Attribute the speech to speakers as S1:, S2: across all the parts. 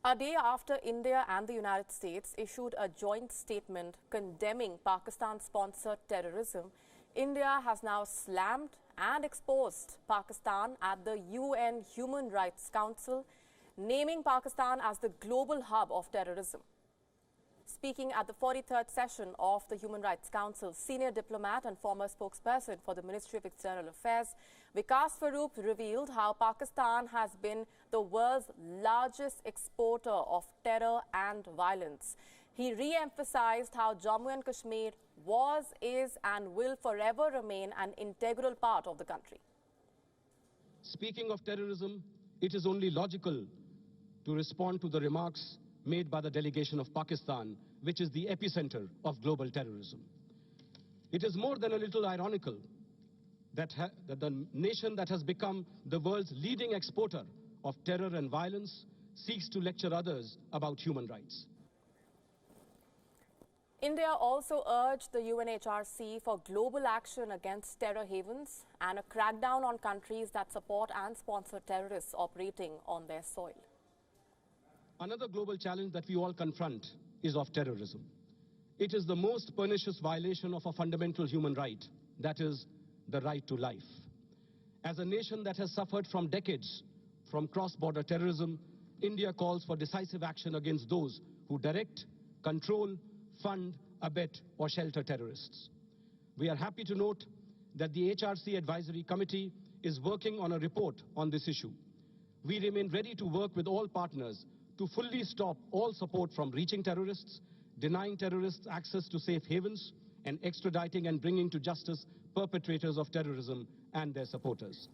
S1: A day after India and the United States issued a joint statement condemning Pakistan-sponsored terrorism, India has now slammed and exposed Pakistan at the UN Human Rights Council, naming Pakistan as the global hub of terrorism. Speaking at the 43rd session of the Human Rights Council, senior diplomat and former spokesperson for the Ministry of External Affairs, Vikas revealed how Pakistan has been the world's largest exporter of terror and violence. He re-emphasized how Jammu and Kashmir was, is and will forever remain an integral part of the country.
S2: Speaking of terrorism, it is only logical to respond to the remarks made by the delegation of Pakistan, which is the epicenter of global terrorism. It is more than a little ironical that the nation that has become the world's leading exporter of terror and violence seeks to lecture others about human rights.
S1: India also urged the UNHRC for global action against terror havens and a crackdown on countries that support and sponsor terrorists operating on their soil.
S2: Another global challenge that we all confront is of terrorism. It is the most pernicious violation of a fundamental human right, that is, the right to life. As a nation that has suffered from decades from cross-border terrorism, India calls for decisive action against those who direct, control, fund, abet or shelter terrorists. We are happy to note that the HRC Advisory Committee is working on a report on this issue. We remain ready to work with all partners to fully stop all support from reaching terrorists, denying terrorists access to safe havens, and extraditing and bringing to justice perpetrators of terrorism and their supporters.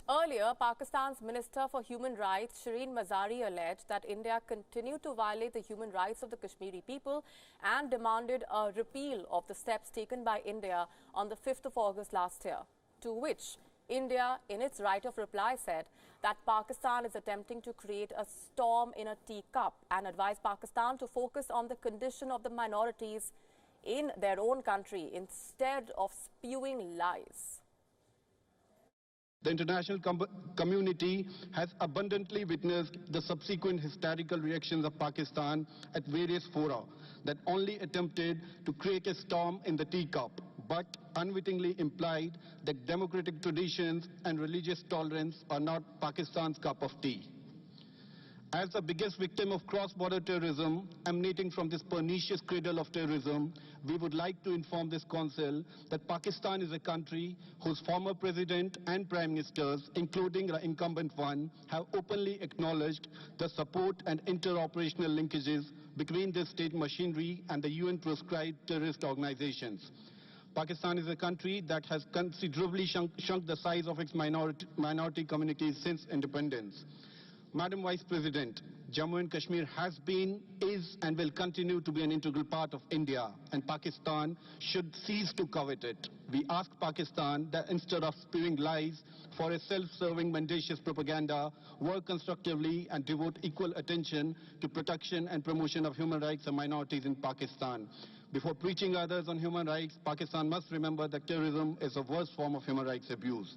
S1: Earlier, Pakistan's Minister for Human Rights, Shireen Mazari, alleged that India continued to violate the human rights of the Kashmiri people and demanded a repeal of the steps taken by India on the 5th of August last year, to which India, in its right of reply, said that Pakistan is attempting to create a storm in a teacup and advised Pakistan to focus on the condition of the minorities in their own country instead of spewing lies.
S3: The international community has abundantly witnessed the subsequent hysterical reactions of Pakistan at various fora that only attempted to create a storm in the teacup, but unwittingly implied that democratic traditions and religious tolerance are not Pakistan's cup of tea. As the biggest victim of cross-border terrorism emanating from this pernicious cradle of terrorism, we would like to inform this council that Pakistan is a country whose former president and prime ministers, including the incumbent one, have openly acknowledged the support and interoperational linkages between the state machinery and the UN-proscribed terrorist organizations. Pakistan is a country that has considerably shrunk the size of its minority communities since independence. Madam Vice President, Jammu and Kashmir has been, is and will continue to be an integral part of India, and Pakistan should cease to covet it. We ask Pakistan that instead of spewing lies for a self-serving mendacious propaganda, work constructively and devote equal attention to protection and promotion of human rights and minorities in Pakistan. Before preaching others on human rights, Pakistan must remember that terrorism is the worst form of human rights abuse.